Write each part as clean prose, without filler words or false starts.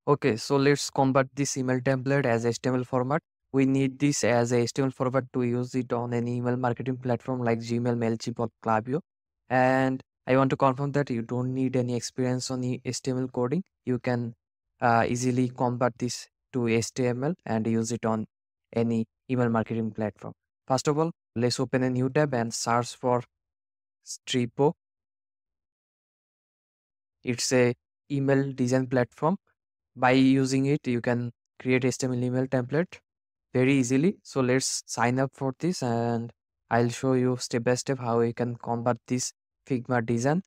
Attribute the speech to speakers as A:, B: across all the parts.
A: Okay, so let's convert this email template as HTML format. We need this as a HTML format to use it on any email marketing platform like Gmail, MailChimp, or Klaviyo. And I want to confirm that you don't need any experience on the HTML coding. You can easily convert this to HTML and use it on any email marketing platform. First of all, let's open a new tab and search for Stripo. It's a email design platform. By using it, you can create HTML email template very easily. So let's sign up for this and I'll show you step by step how you can convert this Figma design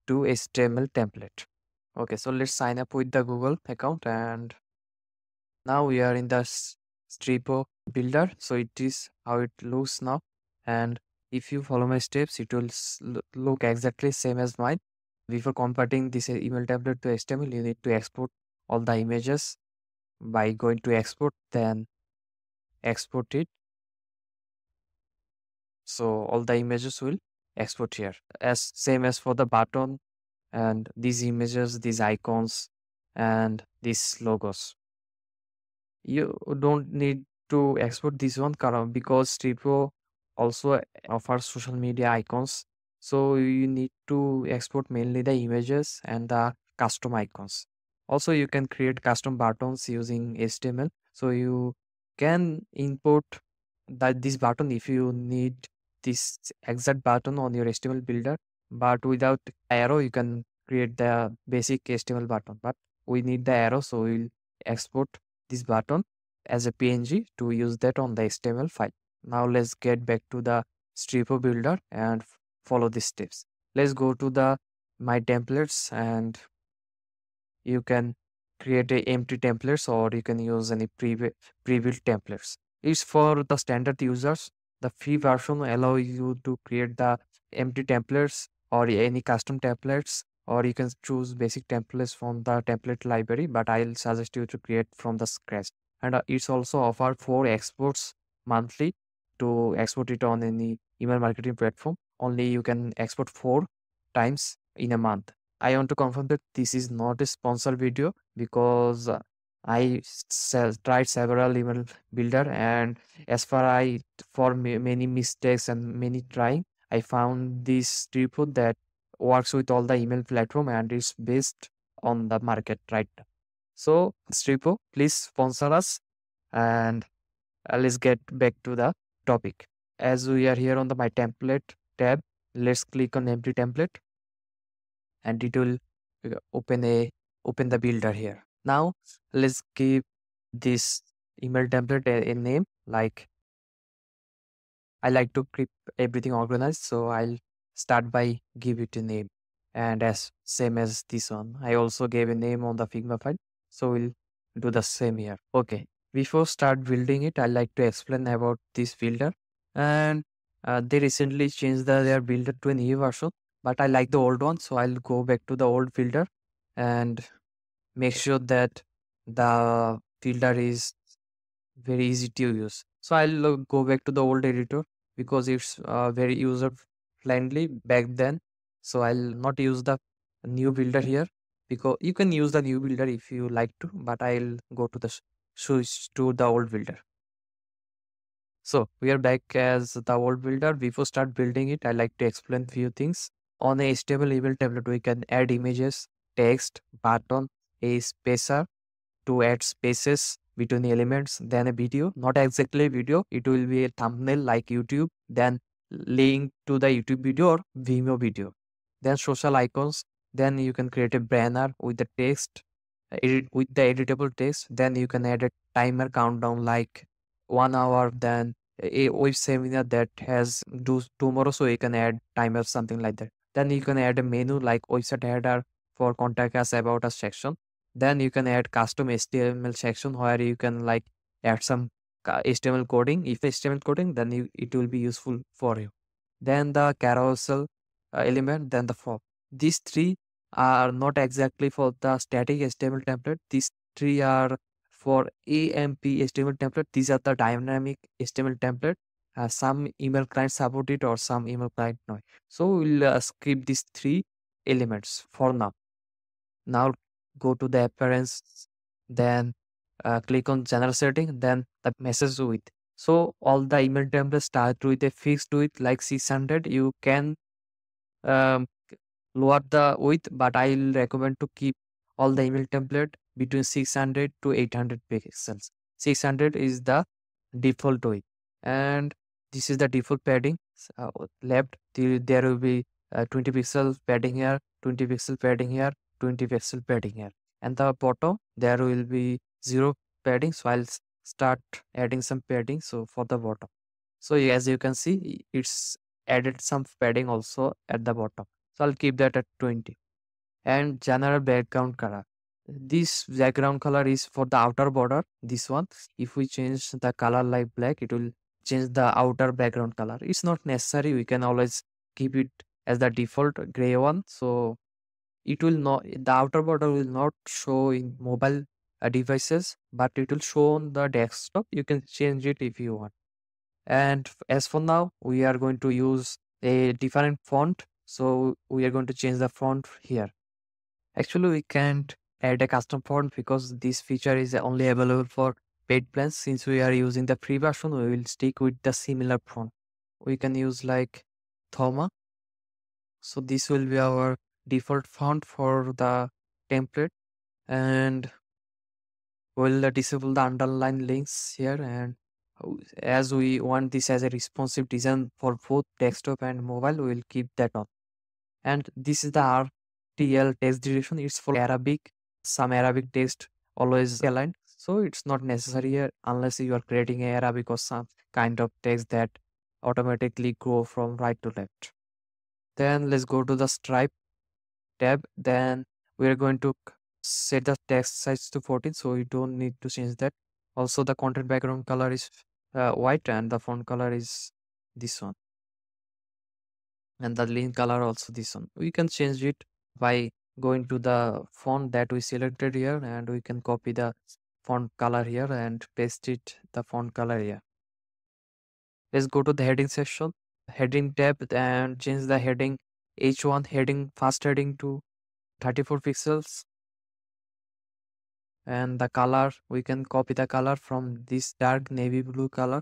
A: to HTML template. Okay, so let's sign up with the Google account and now we are in the Stripo builder. So it is how it looks now. And if you follow my steps, it will look exactly same as mine. Before converting this email template to HTML, you need to export all the images by going to export, then export it. So all the images will export here as same as for the button and these images, these icons and these logos. You don't need to export this one because Stripo also offers social media icons. So you need to export mainly the images and the custom icons. Also, you can create custom buttons using HTML. So you can import this button if you need this exact button on your HTML builder. But without arrow, you can create the basic HTML button. But we need the arrow, so we'll export this button as a PNG to use that on the HTML file. Now let's get back to the Stripo builder and follow these steps. Let's go to the my templates and you can create a empty templates or you can use any pre-built templates. It's for the standard users. The free version will allow you to create the empty templates or any custom templates, or you can choose basic templates from the template library, but I'll suggest you to create from the scratch. And it's also offer 4 exports monthly to export it on any email marketing platform. Only you can export 4 times in a month. I want to confirm that this is not a sponsored video because tried several email builder, and as far I for many mistakes and many trying, I found this report that works with all the email platform and is based on the market right now. So Stripo, please sponsor us and let's get back to the topic. As we are here on the my template tab, let's click on empty template and it will open the builder here. Now let's give this email template a name. Like I like to keep everything organized, so I'll start by give it a name. And as same as this one, I also gave a name on the Figma file, so we'll do the same here. Okay, before start building it, I like to explain about this builder. And they recently changed their builder to a new version, but I like the old one, so I'll go back to the old builder and make sure that the builder is very easy to use. So I'll go back to the old editor because it's very user friendly back then. So I'll not use the new builder here because you can use the new builder if you like to, but I'll go to the switch to the old builder. So we are back as the old builder. Before start building it, I like to explain few things. On a HTML email template, we can add images, text, button, a spacer to add spaces between the elements, then a video, not exactly a video, it will be a thumbnail like YouTube, then link to the YouTube video or Vimeo video, then social icons, then you can create a banner with the text, with the editable text, then you can add a timer countdown like 1 hour, then a web seminar that has do tomorrow, so you can add timer something like that. Then you can add a menu like website header for contact us about us section. Then you can add custom HTML section where you can like add some HTML coding. If HTML coding, then it will be useful for you. Then the carousel element, then the form. These three are not exactly for the static HTML template. These three are for AMP HTML template. These are the dynamic HTML template. Some email clients support it or some email client no. So we'll skip these three elements for now. Now go to the appearance, then click on general setting, then the message width. So all the email templates start with a fixed width like 600. You can um, lower the width, but I'll recommend to keep all the email template between 600 to 800 pixels. 600 is the default width, and this is the default padding. Left, there will be 20 pixel padding here, 20 pixel padding here, 20 pixel padding here, and the bottom there will be zero padding. So I'll start adding some padding. So for the bottom, so as you can see, it's added some padding also at the bottom. So I'll keep that at 20. And general background color. This background color is for the outer border. This one, if we change the color like black, it will change the outer background color. It's not necessary. We can always keep it as the default gray one. So it will not, the outer border will not show in mobile devices, but it will show on the desktop. You can change it if you want. And as for now, we are going to use a different font. So we are going to change the font here. Actually, we can't add a custom font because this feature is only available for paid plans. Since we are using the free version, we will stick with the similar font. We can use like Thoma. So this will be our default font for the template. And we'll disable the underline links here. And as we want this as a responsive design for both desktop and mobile, we will keep that on. And this is the RTL text direction. It's for Arabic. Some Arabic text always aligned. So it's not necessary here unless you are creating a Arabic or some kind of text that automatically go from right to left. Then let's go to the stripe tab. Then we're going to set the text size to 14. So you don't need to change that. Also, the content background color is white and the font color is this one. And the link color also this one. We can change it by going to the font that we selected here, and we can copy the font color here and paste it the font color here. Let's go to the heading section, heading tab, and change the heading H1 heading, fast heading to 34 pixels. And the color, we can copy the color from this dark navy blue color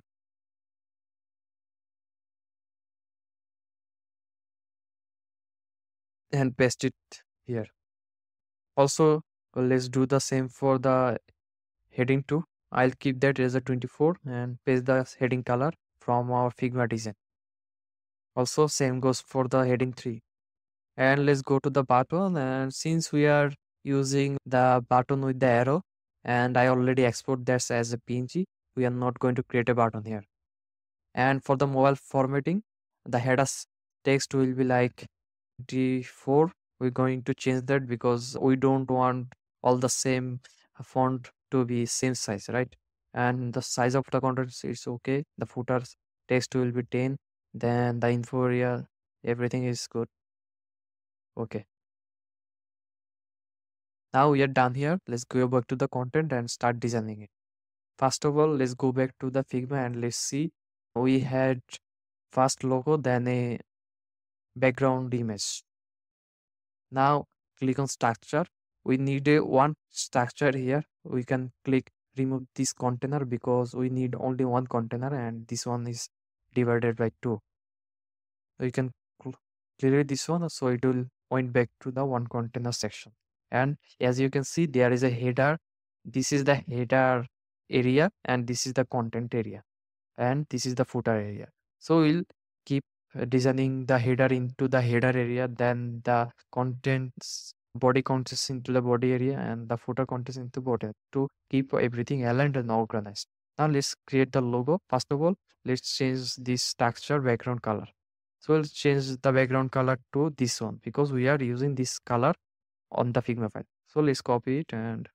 A: and paste it here. Also, let's do the same for the heading 2. I'll keep that as a 24 and paste the heading color from our Figma design. Also, same goes for the heading 3. And let's go to the button. And since we are using the button with the arrow, and I already export that as a PNG, we are not going to create a button here. And for the mobile formatting, the header text will be like D4. We're going to change that because we don't want all the same font to be same size, right? And the size of the content is okay. The footers text will be 10. Then the info area, everything is good. Okay. Now we are done here. Let's go back to the content and start designing it. First of all, let's go back to the Figma and let's see. We had first logo, then a background image. Now click on structure. We need a one structure here. We can click remove this container because we need only one container and this one is divided by 2. We can clear this one so it will point back to the one container section. And as you can see, there is a header. This is the header area and this is the content area and this is the footer area. So we'll keep designing the header into the header area, then the contents body contents into the body area and the footer contents into body to keep everything aligned and organized. Now let's create the logo. First of all, let's change this structure background color. So we'll change the background color to this one because we are using this color on the Figma file. So let's copy it and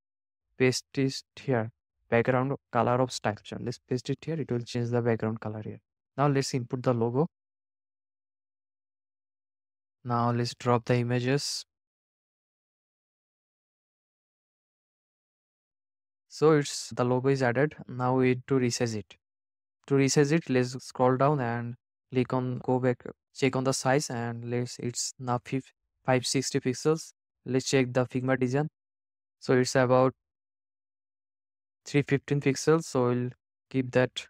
A: paste it here. Background color of structure. Let's paste it here. It will change the background color here. Now let's input the logo. Now let's drop the images. So it's the logo is added. Now we need to resize it. To resize it, let's scroll down and click on go back, check on the size and let's it's now 560 pixels. Let's check the Figma design. So it's about 315 pixels. So we'll keep that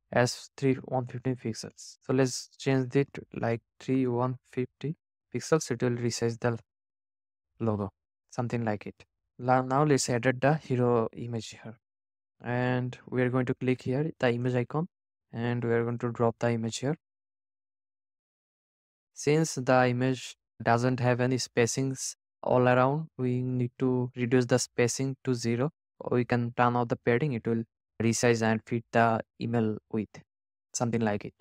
A: as 3115 pixels. So let's change it like 3150 pixels. It will resize the logo, something like it. Now let's edit the hero image here. And we are going to click here, the image icon, and we are going to drop the image here. Since the image doesn't have any spacings all around, we need to reduce the spacing to 0. Or we can turn off the padding, it will resize and fit the email width, something like it.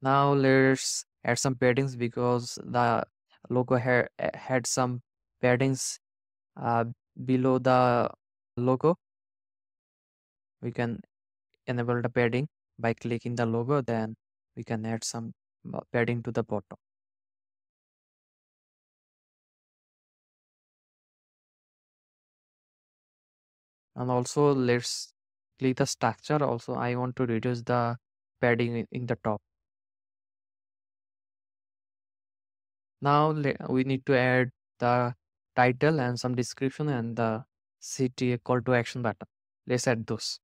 A: Now let's add some paddings because the logo had some paddings uh, below the logo. We can enable the padding by clicking the logo, then we can add some padding to the bottom. And also let's click the structure. Also, I want to reduce the padding in the top. Now we need to add the title and some description and the CTA call to action button. Let's add those.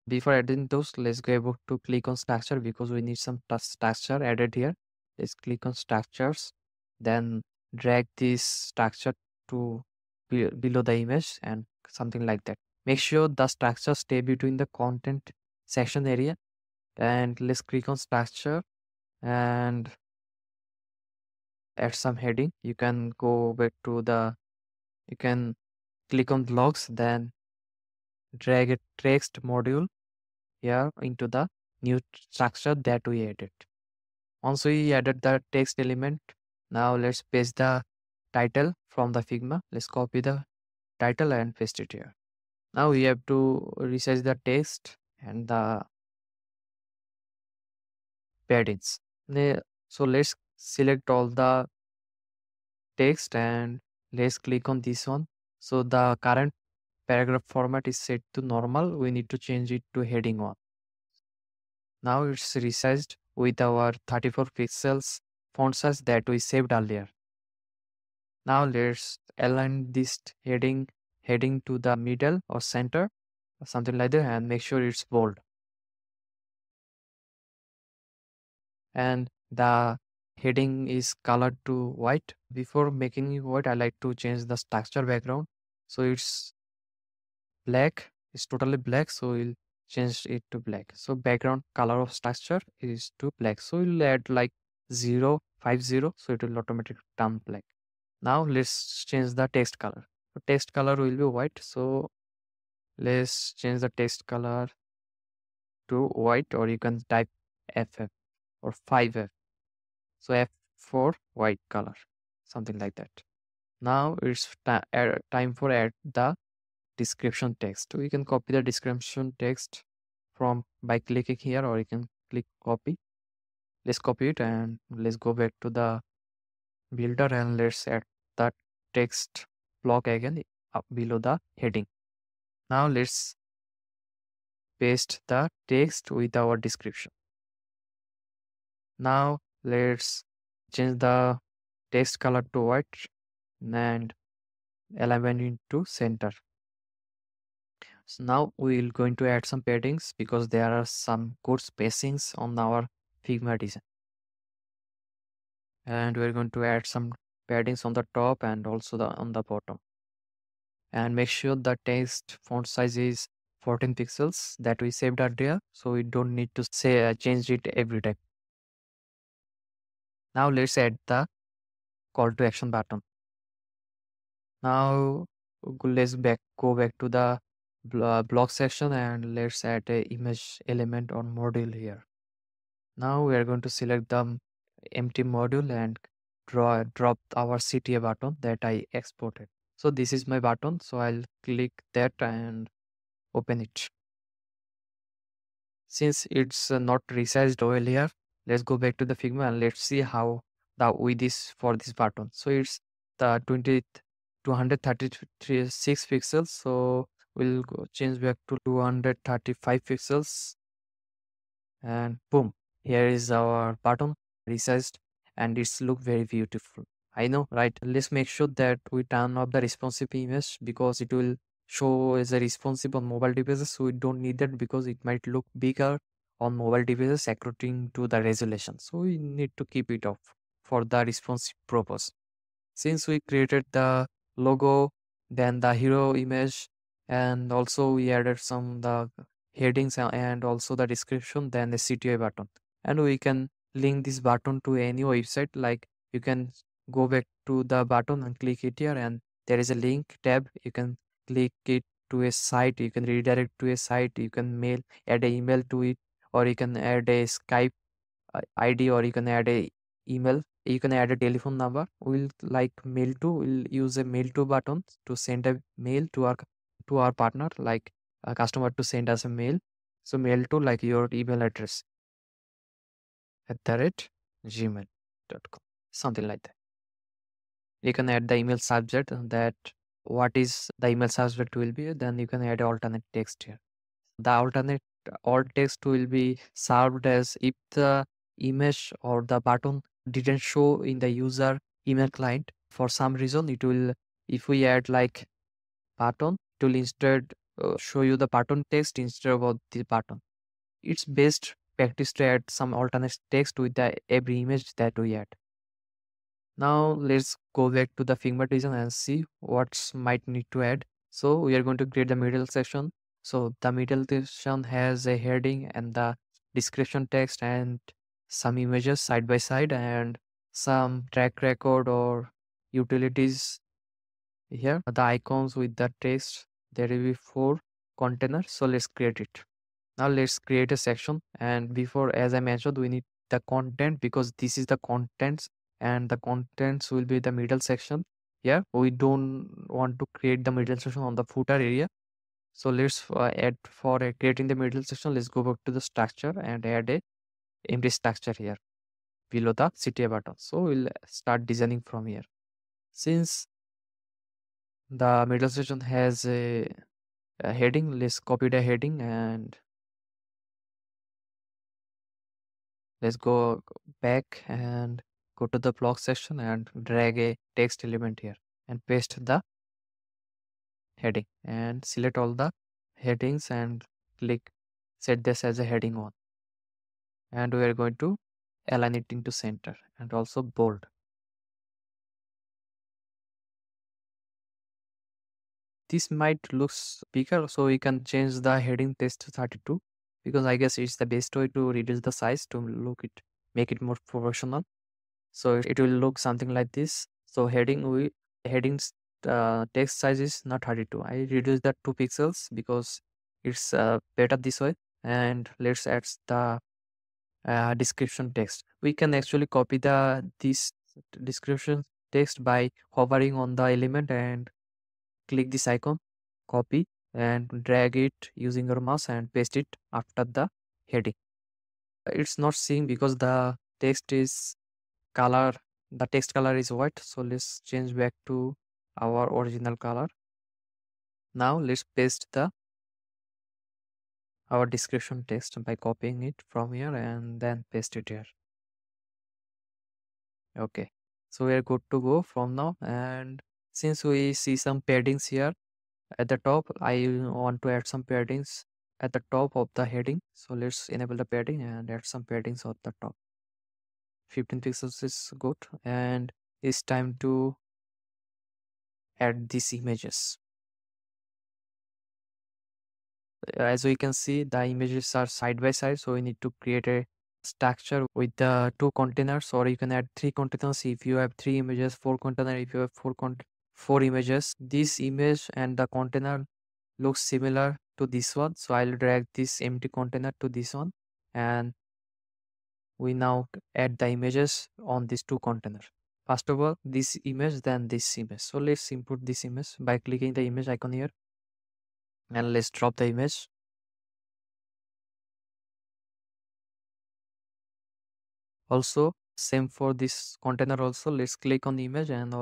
A: Before adding those, let's go able to click on structure because we need some structure added here. Let's click on structures, then drag this structure to below the image and something like that. Make sure the structure stay between the content section area, and let's click on structure and add some heading. You can go back to you can click on blocks, then drag a text module here into the new structure that we added. Once we added the text element, now let's paste the title from the Figma. Let's copy the title and paste it here. Now we have to resize the text and the paddings. So let's select all the text and let's click on this one. So the current paragraph format is set to normal. We need to change it to heading 1. Now it's resized with our 34 pixels font size that we saved earlier. Now let's align this heading to the middle or center or something like that and make sure it's bold. And the heading is colored to white. Before making it white, I like to change the structure background. So it's black, it's totally black. So we'll change it to black. So background color of structure is to black. So we'll add like 050. So it will automatically turn black. Now let's change the text color. So text color will be white. So let's change the text color to white, or you can type FF or 5F. So F for white color, something like that. Now it's time for add the description text. We can copy the description text from by clicking here, or you can click copy. Let's copy it and let's go back to the builder and let's add the text block again up below the heading. Now let's paste the text with our description. Now let's change the text color to white and alignment into center. So now we're going to add some paddings because there are some good spacings on our Figma design. And we're going to add some paddings on the top and also on the bottom. And make sure the text font size is 14 pixels that we saved earlier, so we don't need to change it every time. Now let's add the call to action button. Now let's go back to the block section and let's add a image element or module here. Now we are going to select the empty module and drop our CTA button that I exported. So this is my button. So I'll click that and open it. Since it's not resized well here, let's go back to the Figma and let's see how the width is for this button. So it's the 236 pixels. So we'll change back to 235 pixels and boom, here is our button resized and it's look very beautiful. I know, right? Let's make sure that we turn off the responsive image because it will show as a responsive on mobile devices. So we don't need that because it might look bigger on mobile devices according to the resolution. So we need to keep it off for the responsive purpose. Since we created the logo, then the hero image, and also we added some the headings and also the description, then the CTI button. And we can link this button to any website. Like you can go back to the button and click it here, and there is a link tab. You can click it to a site. You can redirect to a site. You can add an email to it, or you can add a Skype ID, or you can add a email. You can add a telephone number. We'll like mail to. We'll use a mail to button to send a mail to our partner, like a customer to send us a mail. So mail to like your email address @gmail.com, something like that. You can add the email subject that what is the email subject will be. Then you can add alternate text here. The alternate alt text will be served as if the image or the button didn't show in the user email client for some reason. It will, if we add like button, it will instead show you the button text instead of the button. It's best practice to add some alternate text with the every image that we add. Now let's go back to the Figma design and see what might need to add. So we are going to create the middle section. So the middle section has a heading and the description text and some images side by side and some track record or utilities here. The icons with the text, there will be 4 containers. So let's create it. Now let's create a section, and before, as I mentioned, we need the content because this is the contents, and the contents will be the middle section. Yeah, we don't want to create the middle section on the footer area. So let's add for creating the middle section. Let's go back to the structure and add a empty structure here below the CTA button. So we'll start designing from here. Since the middle section has a heading, let's copy the heading and let's go back and go to the block section and drag a text element here and paste the heading and select all the headings and click set this as a heading 1, and we are going to align it into center and also bold. This might looks bigger, so we can change the heading text to 32 because I guess it's the best way to reduce the size to make it more professional. So it will look something like this. So headings text size is not 32. I reduced that 2 pixels because it's better this way. And let's add the description text. We can actually copy this description text by hovering on the element and click this icon, copy and drag it using your mouse and paste it after the heading. It's not seeing because color the text color is white, so let's change back to our original color. Now let's paste the our description text by copying it from here and then paste it here. Okay, so we are good to go from now. And since we see some paddings here at the top, I want to add some paddings at the top of the heading. So let's enable the padding and add some paddings at the top. 15 pixels is good, and it's time to add these images. As we can see, the images are side by side, so we need to create a structure with the 2 containers, or you can add 3 containers if you have 3 images, 4 container if you have 4 images. This image and the container looks similar to this one, so I'll drag this empty container to this one, and we now add the images on these 2 containers. First of all, this image, then this image. So let's import this image by clicking the image icon here, and let's drop the image. Also, same for this container also, let's click on the image and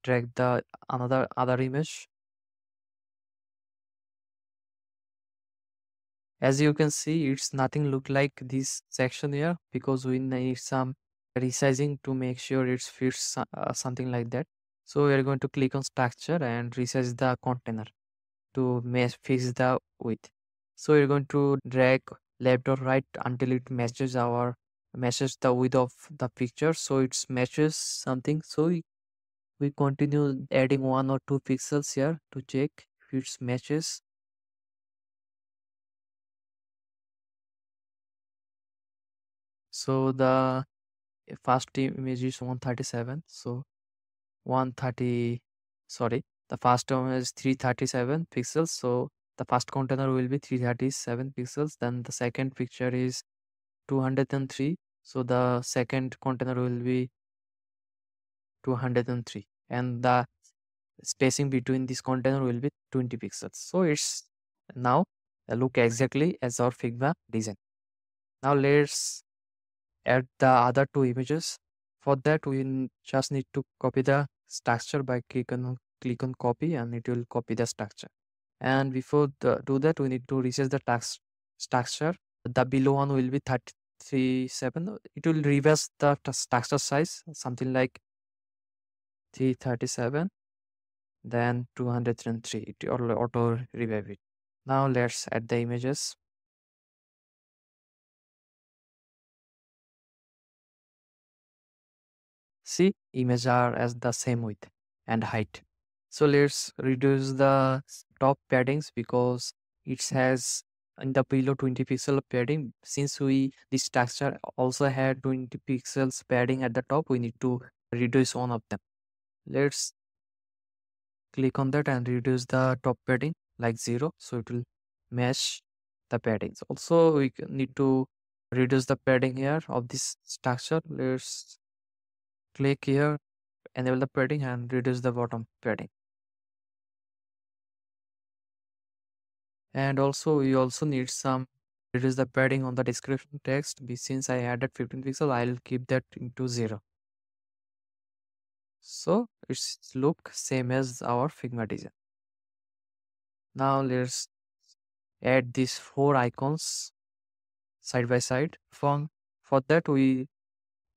A: drag the other image. As you can see, it's nothing look like this section here because we need some resizing to make sure it fits something like that. So we are going to click on structure and resize the container to fix the width. So we're going to drag left or right until it matches the width of the picture. So it matches something. So we continue adding 1 or 2 pixels here to check if it matches. So the first image is 137. So 130, sorry, the first one is 337 pixels. So the first container will be 337 pixels. Then the second picture is 203. So the second container will be 203. And the spacing between this container will be 20 pixels. So it's now look exactly as our Figma design. Now let's add the other two images. For that, we just need to copy the structure by click on copy, and it will copy the structure. And before do that, we need to resize the structure. The below one will be 337. It will reverse the structure size, something like 337, then 203. It will auto revive it. Now let's add the images. See, image are as the same width and height. So let's reduce the top paddings because it has in the below 20 pixel of padding. Since this structure also had 20 pixels padding at the top, we need to reduce one of them. Let's click on that and reduce the top padding like 0, so it will match the paddings. Also, we need to reduce the padding here of this structure. Let's click here, enable the padding and reduce the bottom padding. And also we also need some reduce the padding on the description text. Since I added 15 pixel, I'll keep that into 0. So it's look same as our Figma design. Now let's add these 4 icons side by side. For that,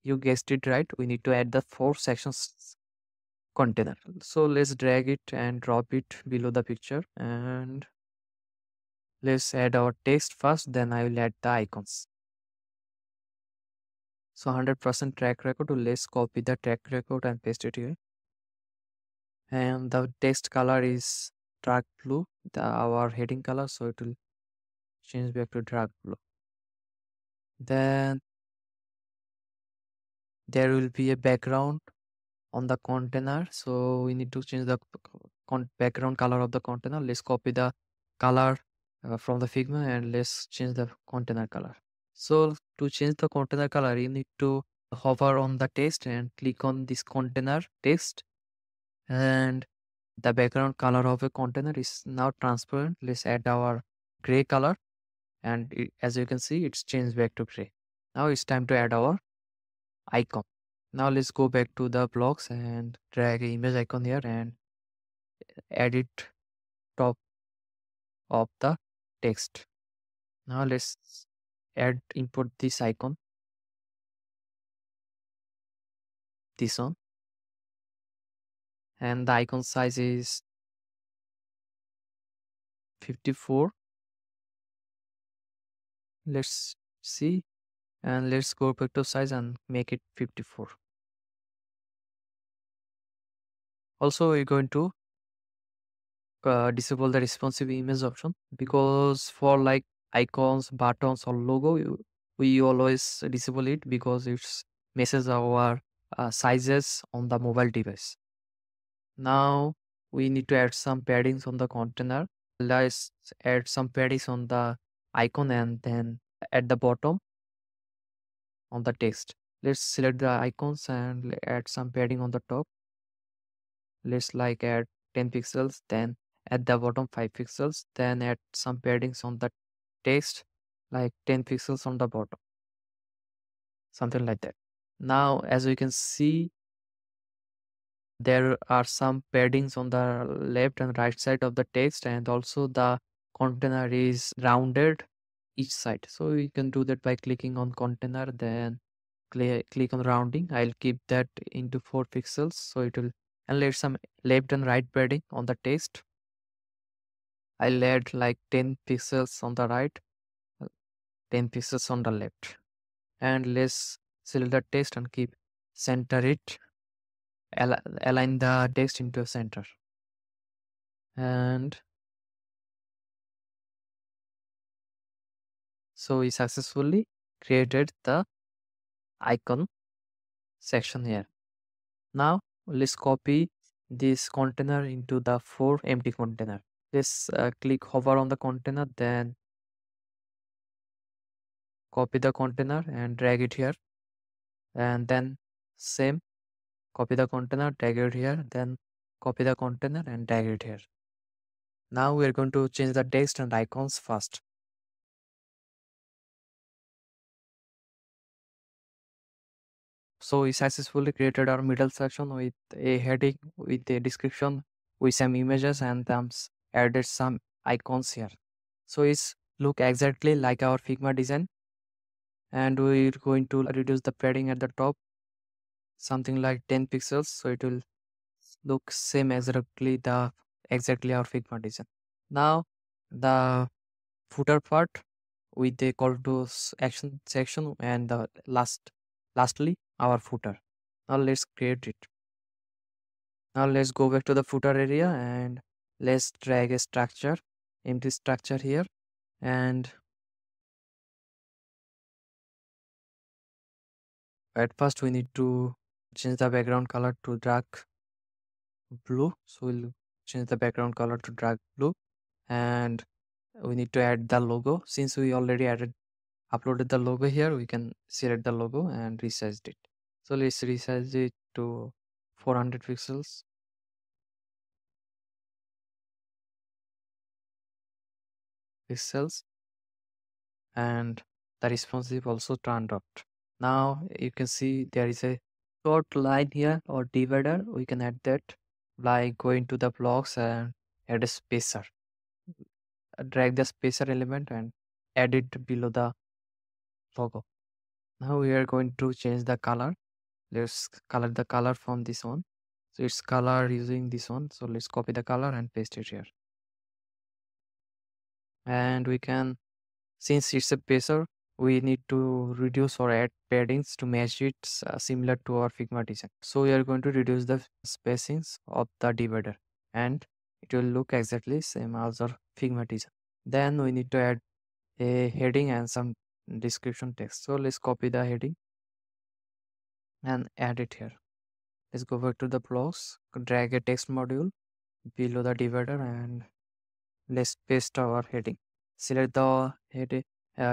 A: you guessed it right, we need to add the 4 sections container. So let's drag it and drop it below the picture, and let's add our text first, then I will add the icons. So 100% track record. Let's copy the track record and paste it here. And the text color is dark blue, our heading color, so it will change back to dark blue. Then there will be a background on the container, so we need to change the background color of the container. Let's copy the color from the Figma and let's change the container color. So to change the container color, you need to hover on the text and click on this container text, and the background color of a container is now transparent. Let's add our gray color, and as you can see, it's changed back to gray. Now it's time to add our icon. Now let's go back to the blocks and drag an image icon here and add it top of the text. Now let's input this icon, this one, and the icon size is 54. Let's see, and let's go back to size and make it 54. Also, we're going to disable the responsive image option, because for like icons, buttons or logo, we always disable it because it's messes our sizes on the mobile device. Now we need to add some paddings on the container. Let's add some paddings on the icon and then at the bottom on the text. Let's select the icons and add some padding on the top. Let's like add 10 pixels, then at the bottom 5 pixels, then add some paddings on the text like 10 pixels on the bottom, something like that. Now as we can see, there are some paddings on the left and right side of the text, and also the container is rounded each side. So we can do that by clicking on container, then click on rounding. I'll keep that into 4 pixels. So it will, and let some left and right padding on the text. I'll add like 10 pixels on the right, uh, 10 pixels on the left. And let's select the text and keep center it, align the text into a center. And so we successfully created the icon section here. Now let's copy this container into the 4 empty container. Let's click hover on the container, then copy the container and drag it here, and then same, copy the container, drag it here, then copy the container and drag it here. Now we are going to change the text and icons first. So we successfully created our middle section with a heading, with a description, with some images, and added some icons here. So it's look exactly like our Figma design. And we're going to reduce the padding at the top, something like 10 pixels. So it will look same exactly our Figma design. Now the footer part with the call to action section, and the lastly our footer. Now let's create it. Now let's go back to the footer area and let's drag a structure, empty structure here, and at first we need to change the background color to dark blue. So we'll change the background color to dark blue, and we need to add the logo. Since we already uploaded the logo here, we can select the logo and resize it. So let's resize it to 400 pixels, and the response is also turned up. Now you can see there is a short line here or divider. We can add that by going to the blocks and add a spacer. Drag the spacer element and add it below the logo. Now we are going to change the color. Let's color the color from this one. So it's color using this one. So let's copy the color and paste it here. And we can, since it's a spacer, we need to reduce or add paddings to match it similar to our Figma design. So we are going to reduce the spacings of the divider, and it will look exactly same as our Figma design. Then we need to add a heading and some description text. So let's copy the heading and add it here. Let's go back to the blocks, drag a text module below the divider, and let's paste our heading. Select the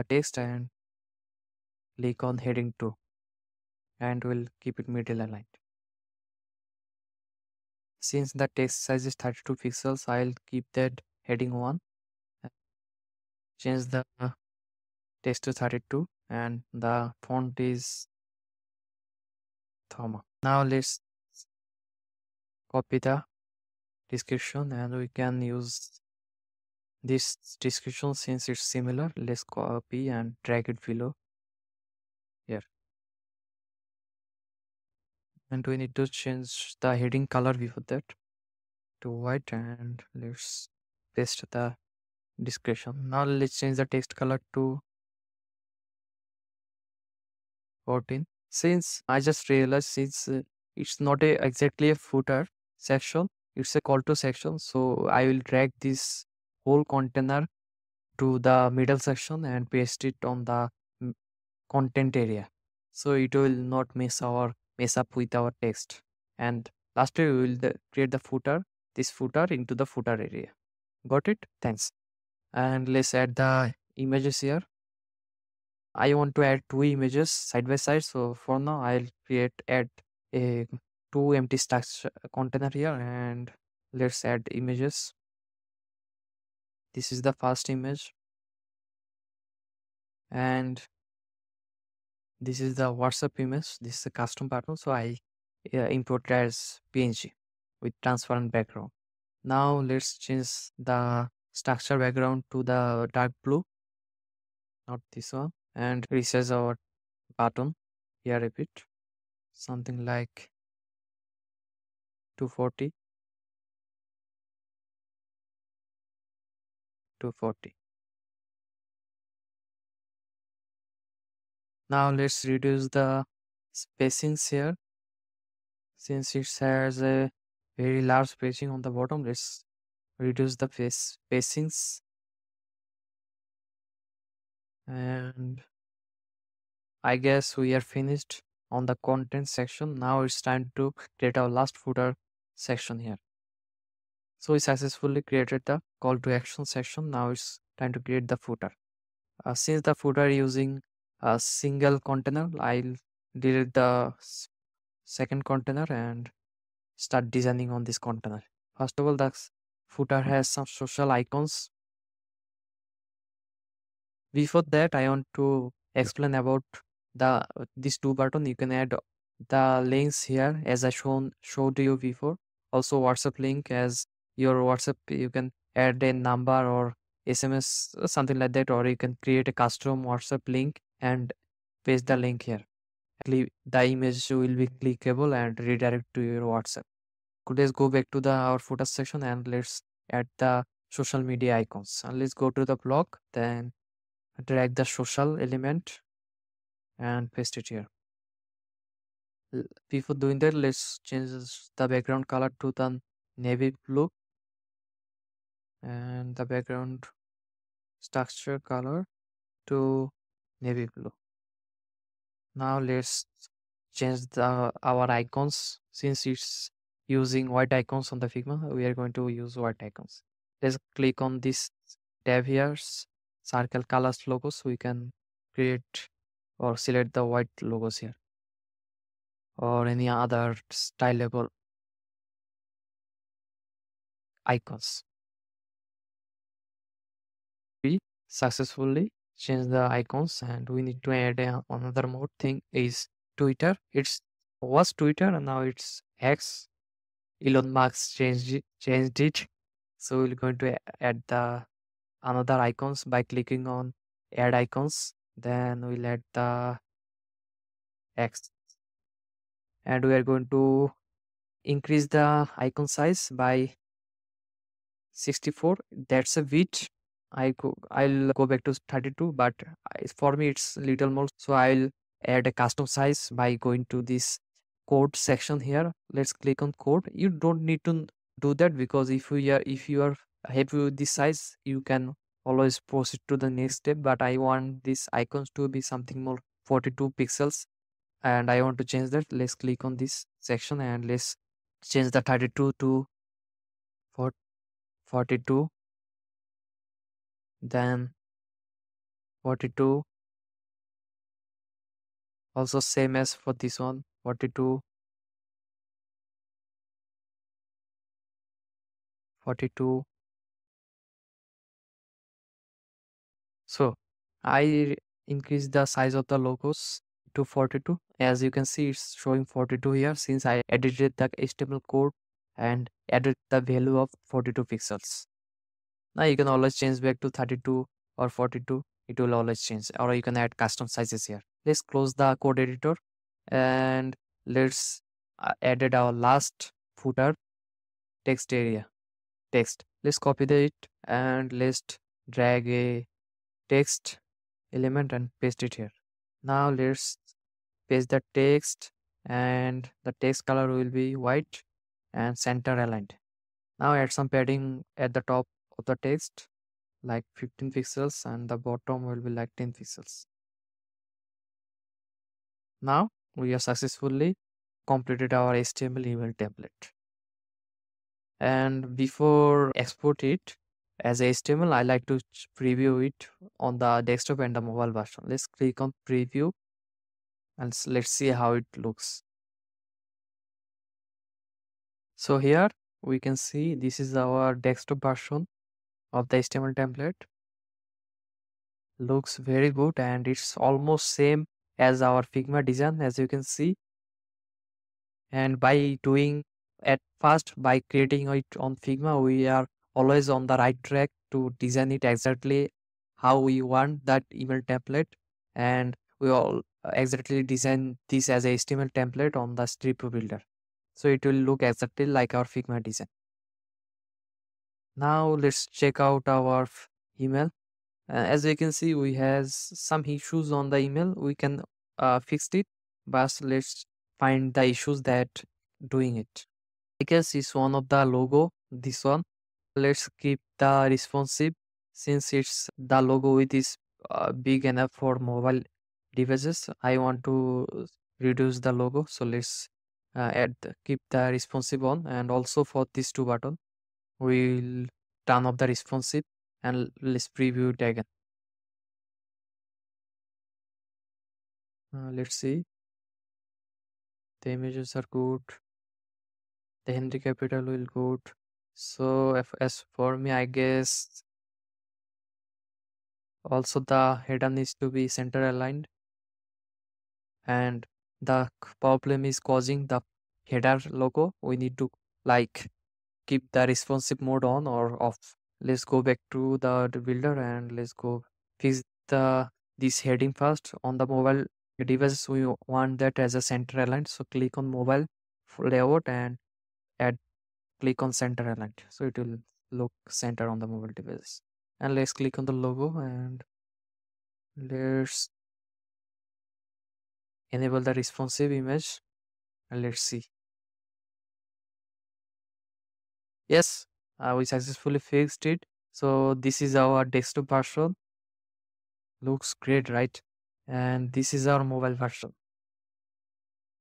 A: text and click on heading 2, and we'll keep it middle aligned. Since the text size is 32 pixels, I'll keep that heading 1. Change the text to 32, and the font is Thoma. Now let's copy the description, and we can use this description since it's similar. Let's copy and drag it below here. And we need to change the heading color before that to white, and let's paste the description. Now let's change the text color to 14. Since I just realized, since it's not exactly a footer section, it's a call to section. So I will drag this whole container to the middle section and paste it on the mm, content area. So it will not mess up with our text. And lastly, we will create the footer, this footer into the footer area. Got it? Thanks. And let's add the images here. I want to add 2 images side by side. So for now, I'll add a 2 empty stacks container here, and let's add images. This is the first image, and this is the WhatsApp image. This is a custom pattern. So I import as PNG with transparent background. Now let's change the structure background to the dark blue, not this one, and resize our button here a bit, something like 240, 240. Now let's reduce the spacings here. Since it has a very large spacing on the bottom, let's reduce the spacings. And I guess we are finished on the content section. Now it's time to create our last footer section here. So we successfully created the call to action section. Now it's time to create the footer. Since the footer using a single container, I'll delete the second container and start designing on this container. First of all, the footer has some social icons. Before that, I want to explain about the these two button. You can add the links here as I showed you before. Also WhatsApp link, as your WhatsApp you can add a number or SMS something like that, or you can create a custom WhatsApp link and paste the link here. The image will be clickable and redirect to your WhatsApp. Let's go back to the our footer section and let's add the social media icons. And let's go to the blog, then drag the social element and paste it here. Before doing that, let's change the background color to the navy blue and the background structure color to navy blue. Now let's change our icons. Since it's using white icons on the Figma, we are going to use white icons. Let's click on this tab here, circle colors logos. We can create or select the white logos here or any other stylable icons. We successfully change the icons and we need to add another more thing is Twitter. It's was Twitter and now it's X. Elon Musk changed it. So we're going to add the another icons by clicking on add icons. Then we'll add the X and we are going to increase the icon size by 64. That's a bit. I'll go back to 32, but for me it's little more. So I'll add a custom size by going to this code section here. Let's click on code. You don't need to do that because if you are happy with this size, you can always proceed to the next step. But I want these icons to be something more 42 pixels and I want to change that. Let's click on this section and let's change the 32 to 42, then 42, also same as for this one, 42, 42. So I increase the size of the logos to 42. As you can see, it's showing 42 here since I edited the HTML code and added the value of 42 pixels. Now you can always change back to 32 or 42. It will always change, or you can add custom sizes here. Let's close the code editor and let's added our last footer text area. Text. Let's copy it and let's drag a text element and paste it here. Now let's paste the text and the text color will be white and center aligned. Now add some padding at the top of the text like 15 pixels and the bottom will be like 10 pixels. Now we have successfully completed our HTML email template. And before export it as HTML, I like to preview it on the desktop and the mobile version. Let's click on preview and let's see how it looks. So here we can see this is our desktop version of the HTML template. Looks very good and it's almost same as our Figma design, as you can see. And by doing at first by creating it on Figma, we are always on the right track to design it exactly how we want that email template. And we all exactly design this as a HTML template on the strip builder. So it will look exactly like our Figma design. Now let's check out our email. As you can see, we has some issues on the email. We can fix it, but let's find the issues that doing it. I guess it's one of the logo, this one. Let's keep the responsive since it's the logo with is big enough for mobile devices. I want to reduce the logo, so let's keep the responsive on, and also for these two button we'll turn off the responsive, and let's preview it again. Let's see, the images are good, the Henry capital will good. So as for me, I guess also the header needs to be center aligned, and the problem is causing the header logo. We need to like keep the responsive mode on or off. Let's go back to the builder and let's go fix the this heading first. On the mobile device we want that as a center aligned, so click on mobile layout and add click on center aligned, so it will look center on the mobile device. And let's click on the logo and let's enable the responsive image, and let's see. Yes, we successfully fixed it. So this is our desktop version. Looks great, right? And this is our mobile version.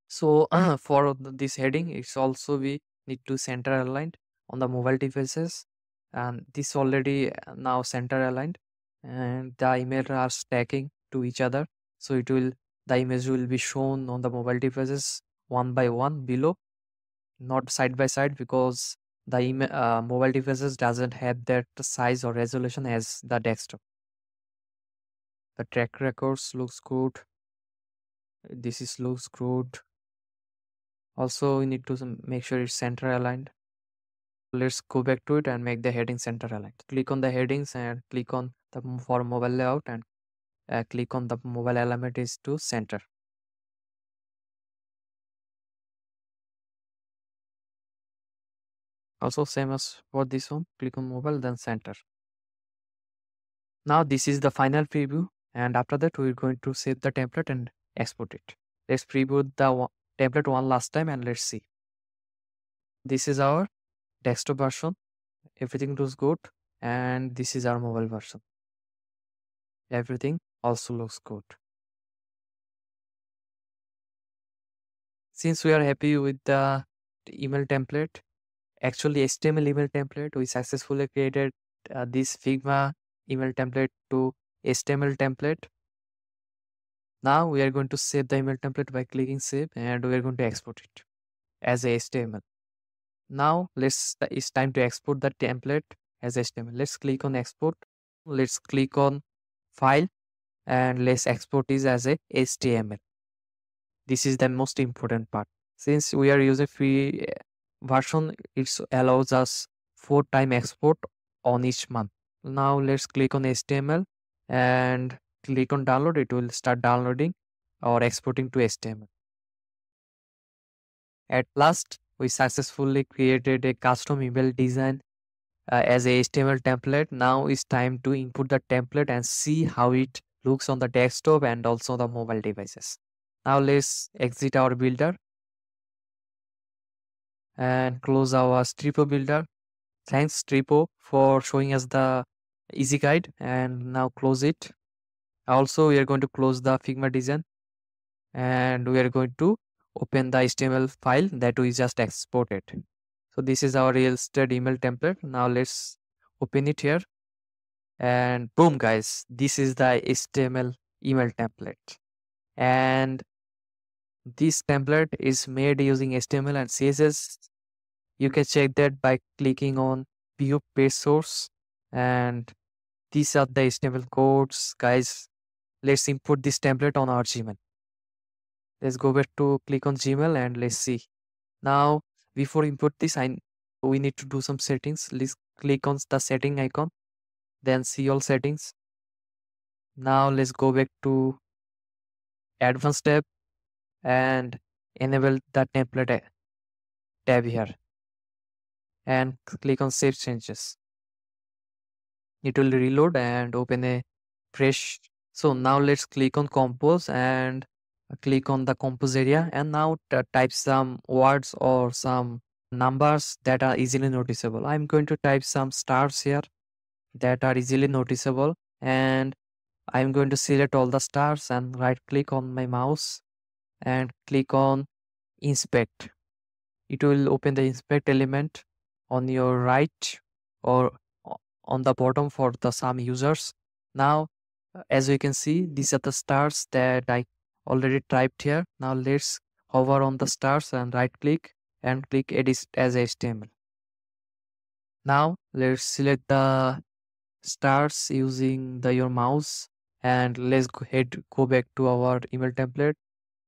A: So for this heading, it's also we need to center aligned on the mobile devices, and this already now center aligned, and the image are stacking to each other. So it will the image will be shown on the mobile devices one by one below, not side by side, because the mobile devices doesn't have that size or resolution as the desktop. The track records looks good. This is looks good. Also, we need to make sure it's center aligned. Let's go back to it and make the heading center aligned. Click on the headings and click on the for mobile layout, and click on the mobile element is to center. Also same as for this one, click on mobile then center. Now this is the final preview, and after that we're going to save the template and export it. Let's preview the template one last time and let's see. This is our desktop version. Everything looks good, and this is our mobile version. Everything also looks good. Since we are happy with the email template, actually HTML email template, we successfully created this Figma email template to HTML template. Now we are going to save the email template by clicking save, and we are going to export it as a HTML. Now it's time to export the template as HTML. Let's click on export. Let's click on file, and let's export it as a HTML. This is the most important part. Since we are using free version, it allows us 4-time export on each month. Now let's click on HTML and click on download. It will start downloading or exporting to HTML. At last, we successfully created a custom email design as a HTML template. Now it's time to input the template and see how it looks on the desktop and also the mobile devices. Now let's exit our builder and close our Stripo builder. Thanks Stripo for showing us the easy guide, and now close it. Also, we are going to close the Figma design, and we are going to open the HTML file that we just exported. So this is our real estate email template. Now let's open it here, and boom guys, this is the HTML email template. And this template is made using HTML and CSS. You can check that by clicking on view page source, and these are the HTML codes. Guys, let's import this template on our Gmail. Let's go back to click on Gmail and let's see. Now, before import this, we need to do some settings. Let's click on the setting icon, then see all settings. Now let's go back to advanced tab and enable the template tab here and click on save changes. It will reload and open a fresh. So now let's click on compose and click on the compose area and now type some words or some numbers that are easily noticeable. I'm going to type some stars here that are easily noticeable, and I'm going to select all the stars and right click on my mouse and click on inspect. It will open the inspect element on your right or on the bottom for the some users. Now, as you can see, these are the stars that I already typed here. Now let's hover on the stars and right click and click edit as HTML. Now let's select the stars using your mouse and let's go back to our email template.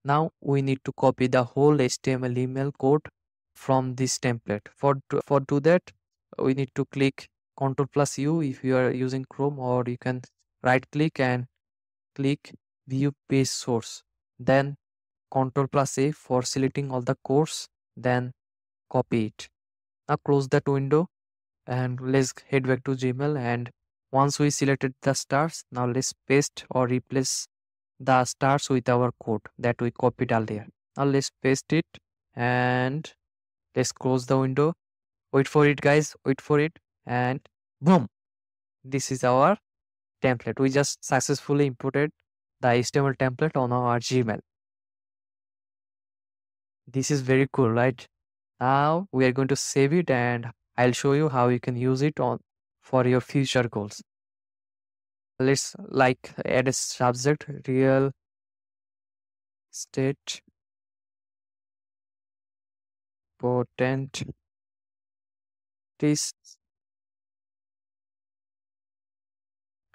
A: Now we need to copy the whole HTML email code from this template. For do that, we need to click Ctrl plus U if you are using Chrome, or you can right click and click View Page Source. Then Ctrl plus A for selecting all the codes. Then copy it. Now close that window and let's head back to Gmail. And once we selected the stars, now let's paste or replace the stars with our code that we copied earlier. Now let's paste it and let's close the window. Wait for it, guys. Wait for it. And boom. This is our template. We just successfully imported the HTML template on our Gmail. This is very cool, right? Now we are going to save it and I'll show you how you can use it on for your future goals. Let's like add a subject, real estate potent this,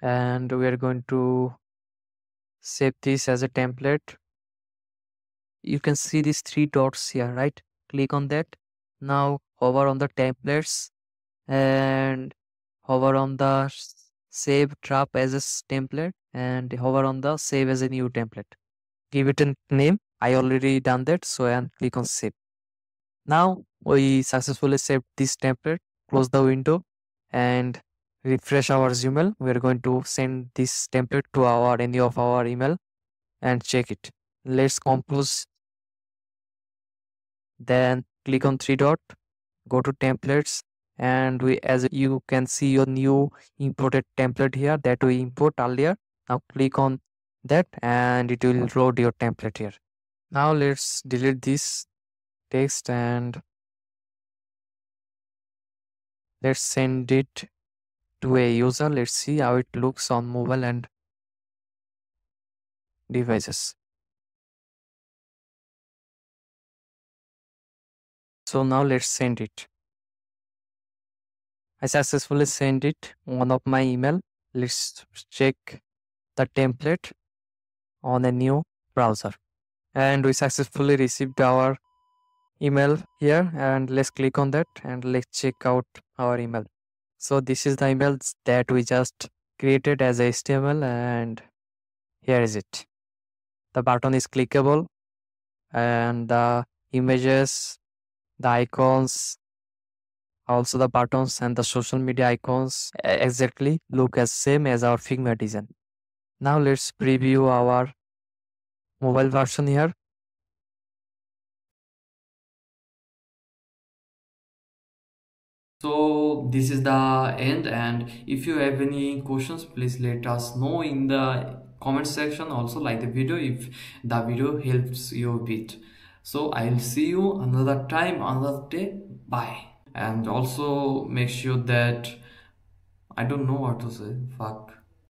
A: and we are going to save this as a template. You can see these three dots here, right? Click on that. Now hover on the templates and hover on the save draft as a template and hover on the save as a new template. Give it a name. I already done that, so and click on save. Now we successfully saved this template. Close the window and refresh our Gmail. We are going to send this template to our any of our email and check it. Let's compose. Then click on three dot, go to templates, and we as you can see your new imported template here that we import earlier. Now click on that and it will load your template here. Now let's delete this text and let's send it to a user. Let's see how it looks on mobile and devices. So now let's send it. I successfully sent it one of my email. Let's check the template on a new browser. And we successfully received our email here, and let's click on that and let's check out our email. So this is the email that we just created as HTML, and here is it. The button is clickable and the images, the icons, also the buttons and the social media icons exactly look as same as our Figma design. Now let's preview our mobile version here. So this is the end, and if you have any questions, please let us know in the comment section. Also like the video if the video helps you a bit. So I'll see you another time, another day. Bye. And also make sure that I don't know what to say. Fuck.